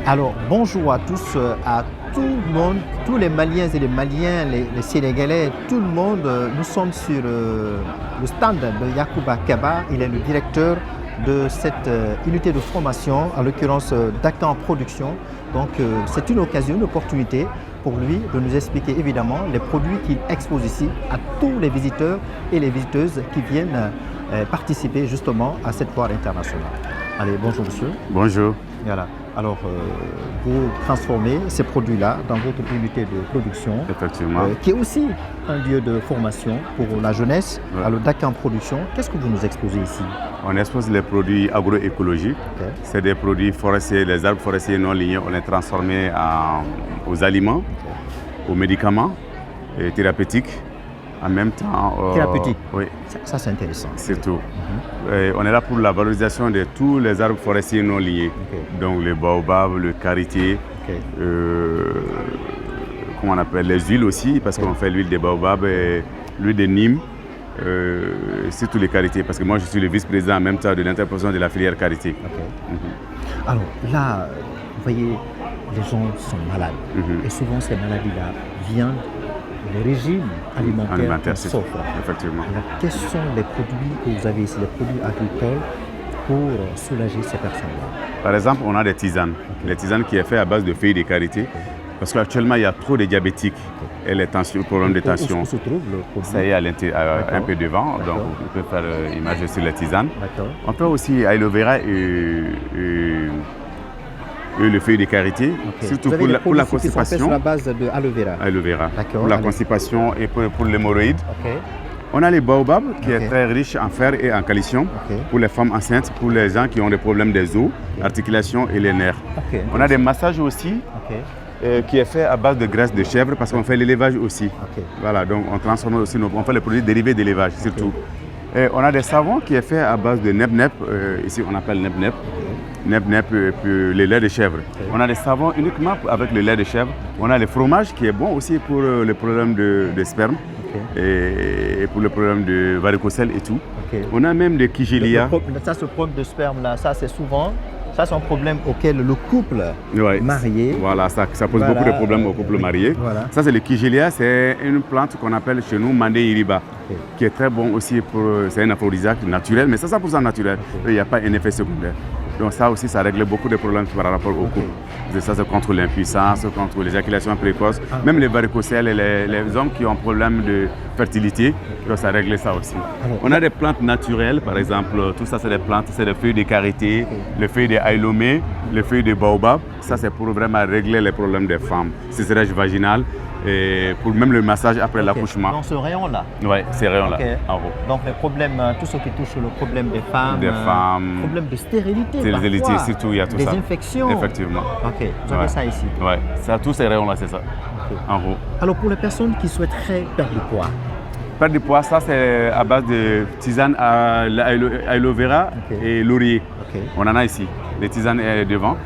Alors, bonjour à tous, à tout le monde, tous les Maliens et les Maliens, les Sénégalais, tout le monde. Nous sommes sur le stand de Yacouba Kaba. Il est le directeur de cette unité de formation, en l'occurrence d'Acta en production. Donc, c'est une occasion, une opportunité pour lui de nous expliquer évidemment les produits qu'il expose ici à tous les visiteurs et les visiteuses qui viennent participer justement à cette foire internationale. Allez, bonjour monsieur. Bonjour. Voilà. Alors, vous transformez ces produits-là dans votre unité de production, Effectivement. qui est aussi un lieu de formation pour la jeunesse, Ouais. à le DAC en production. Qu'est-ce que vous nous exposez ici? On expose les produits agroécologiques. Ok. C'est des produits forestiers, les arbres forestiers non lignés. On les transforme aux aliments, aux médicaments et thérapeutiques. En même temps. Thérapeutique. Oui, Ça, c'est intéressant. c'est tout. On est là pour la valorisation de tous les arbres forestiers non lignés. Ok. Donc le baobab, le karité, Ok. comment on appelle, les huiles aussi, parce qu'on fait l'huile de baobab et l'huile de Nîmes. C'est tous les qualités, parce que moi je suis le vice-président en même temps de l'interprofession de la filière karité. Ok. Alors là, vous voyez, les gens sont malades. Et souvent, ces maladies-là viennent du régime alimentaire qu'on c'est s'offre. effectivement. Alors, quels sont les produits que vous avez ici, les produits agricoles, pour soulager ces personnes-là? Par exemple, on a des tisanes. Les tisanes qui est fait à base de feuilles de karité, parce qu'actuellement il y a trop de diabétiques et les problèmes de tension. Où se trouve le produit? Ça y est, un peu devant, donc D'accord. on peut faire image sur les tisanes. D'accord. On peut aussi aloe vera et le feuille de karité, Ok. surtout Vous avez pour la des produits qui sont faits sur constipation. la base de aloe vera. Aloe vera. D'accord, Pour la allez. constipation et pour l'hémorroïde. Ok. On a les baobabs qui Ok. est très riche en fer et en calcium Ok. pour les femmes enceintes, pour les gens qui ont des problèmes des os, articulations et les nerfs. Ok. On a des massages aussi Ok. qui est fait à base de graisse de chèvre parce qu'on fait l'élevage aussi. Ok. Voilà, donc on transforme aussi, on fait les produits dérivés d'élevage surtout. Et on a des savons qui est fait à base de nep-nep, ici on appelle nep-nep. Nep-nep et puis le lait de chèvre. On a des savons uniquement avec le lait de chèvre. On a le fromage qui est bon aussi pour le problème de sperme et pour le problème de varicocèle et tout. Ok. On a même des kigelia. Ça, ce problème de sperme-là, ça, c'est souvent, ça, c'est un problème auquel le couple Ouais. marié. Voilà, ça pose Voilà, beaucoup de problèmes aux couples mariés. voilà. Ça, c'est le kigelia, c'est une plante qu'on appelle chez nous Mandé iriba, Ok. qui est très bon aussi pour. C'est un aphrodisiaque naturel, mais c'est 100% naturel. Il n'y a pas un effet secondaire. Donc, ça aussi, ça règle beaucoup de problèmes par rapport au couple. Ça, c'est contre l'impuissance, contre l'éjaculation précoce, même les varicocèles et les hommes qui ont problème de fertilité. Donc, ça règle ça aussi. Alors, On a des plantes naturelles, par exemple, tout ça, c'est des plantes, c'est des feuilles de karité, les feuilles de ailomé, les feuilles de baobab. Ça, c'est pour vraiment régler les problèmes des femmes. Césarège vaginale et pour même le massage après l'accouchement. Dans ce rayon-là. Oui, ces rayons-là, Ok. en haut. Donc les problèmes, tout ce qui touche le problème des femmes, Des femmes, problème de stérilité, stérilité, parfois, surtout, il y a tout des ça. infections. Effectivement. Ok, vous avez Ouais. ça ici. Ouais, ça, tous ces rayons-là, c'est ça, Ok. en haut. Alors pour les personnes qui souhaiteraient perdre du poids, Perdre du poids, ça, c'est à base de tisane à aloe vera Ok. et laurier. ok. On en a ici, les tisanes devant.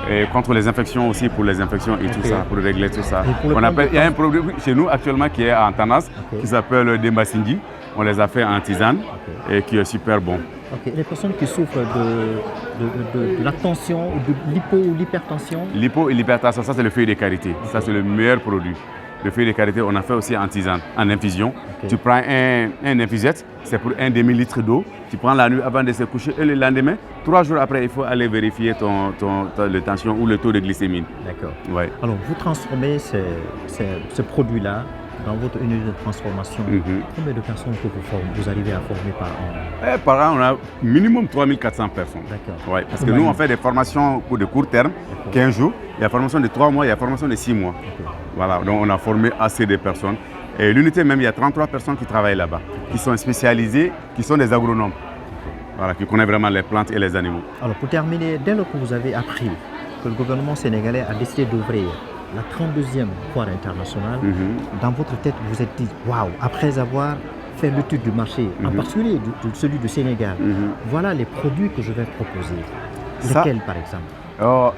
Et contre les infections aussi, pour les infections et tout ça, pour régler tout ça. Et pour le Il y a un produit chez nous actuellement qui est en Tanas, Ok. qui s'appelle Dembasindi. On les a fait en tisane et qui est super bon. Ok. Les personnes qui souffrent de la tension, ou de l'hypo ou l'hypertension. L'hypo et l'hypertension, ça c'est le feuille de karité. Ça c'est le meilleur produit. Le feuille de karité, on a fait aussi en tisane, en infusion. Ok. Tu prends un infusette, c'est pour un demi-litre d'eau. Tu prends la nuit avant de se coucher et le lendemain, 3 jours après, il faut aller vérifier le tension ou le taux de glycémie. D'accord. Ouais. Alors vous transformez ce produit-là dans votre unité de transformation. Combien de personnes que vous arrivez à former par an? Par an, on a minimum 3400 personnes. D'accord. Ouais, parce que nous, on fait des formations pour de court terme, 15 jours. Il y a formation de 3 mois, il y a formation de 6 mois. Ok. Voilà, donc on a formé assez de personnes. Et l'unité même, il y a 33 personnes qui travaillent là-bas, qui sont spécialisées, qui sont des agronomes. Voilà, qui connaissent vraiment les plantes et les animaux. Alors pour terminer, dès lors que vous avez appris que le gouvernement sénégalais a décidé d'ouvrir la 32e foire internationale, dans votre tête, vous vous êtes dit, waouh, après avoir fait l'étude du marché, en particulier celui du Sénégal, voilà les produits que je vais proposer. Ça- Lesquels par exemple?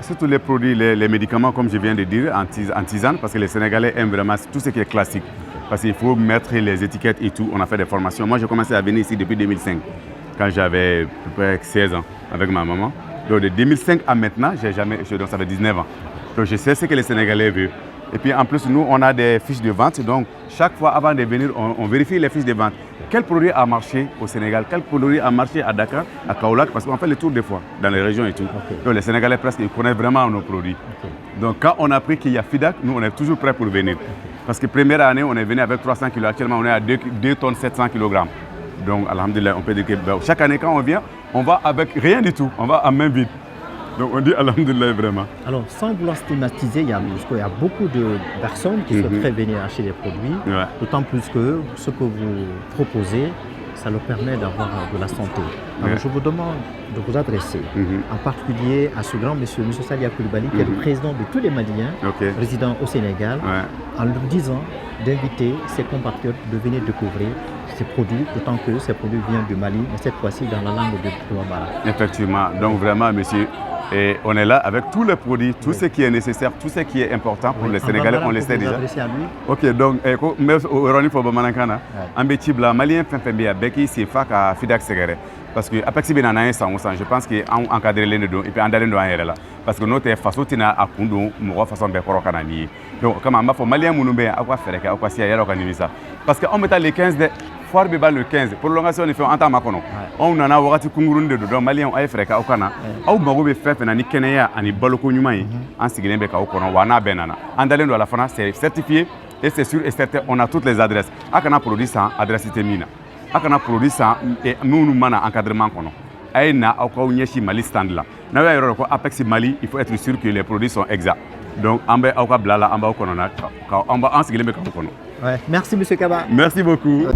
Surtout les produits, les médicaments, comme je viens de dire, en tisane, parce que les Sénégalais aiment vraiment tout ce qui est classique. Parce qu'il faut mettre les étiquettes et tout. On a fait des formations. Moi, j'ai commencé à venir ici depuis 2005, quand j'avais à peu près 16 ans, avec ma maman. Donc de 2005 à maintenant, donc ça fait 19 ans. Donc je sais ce que les Sénégalais veulent. Et puis en plus, nous, on a des fiches de vente. Donc chaque fois avant de venir, on vérifie les fiches de vente. Quel produit a marché au Sénégal? Quel produit a marché à Dakar, à Kaolack? Parce qu'on fait le tour des fois dans les régions et tout. Donc les Sénégalais presque ils connaissent vraiment nos produits. Donc quand on a appris qu'il y a FIDAK, nous on est toujours prêts pour venir. Parce que première année, on est venu avec 300 kg. Actuellement, on est à 2 tonnes 700 kg. Donc alhamdulillah, on peut dire que chaque année quand on vient, on va avec rien du tout. On va à main vide. Donc on dit alhamdulillah vraiment. Alors sans vouloir stigmatiser, il y a beaucoup de personnes qui souhaiteraient venir acheter des produits, d'autant plus que ce que vous proposez, ça leur permet d'avoir de la santé. Alors je vous demande de vous adresser en particulier à ce grand monsieur, M. Salia Coulibaly, qui est le président de tous les Maliens résidant au Sénégal, en leur disant d'inviter ses compatriotes de venir découvrir ces produits, d'autant que ces produits viennent du Mali, mais cette fois-ci dans la langue de Touambara. Effectivement, donc vraiment monsieur, et on est là avec tous les produits, tout ce qui est nécessaire, tout ce qui est important pour les Sénégalais, on le sait déjà. À lui. Ok, donc, Roni Fobamanankana, Ambetibla, Malien Fembia, Beki, c'est Faka, Fidak Segere. Parce que Apexi Benana, je pense qu'on encadre les deux et puis en d'aller dans là. Parce que notre façon tina à Kundo, mon façon de faire Kanani. Donc, comme on va faire Malien Mounoubé, à quoi faire, à quoi s'y aller organiser ça. Parce qu'on met les 15 de. Foire Beba le 15, prolongation on fait en temps makono. On en a wakati kungurunde do malien ay freka okana. Aw mago be fefe na ni keneya ani baloko nyuma yi. An sigile be ka okono wana benana. Andalen do la fana c'est certifié et c'est sûr et certain on a toutes les adresses. Akana produit sans adresse temina. Akana produit sans et nous mana encadrement kono. Ayna akwa nyeshi Mali stand là. Na ya yoro ko Apex Mali, il faut être sûr que les produits sont exacts. Donc ambe akwa blala amba okono na ka amba an sigile be ka okono. Merci monsieur Kaba. Merci beaucoup.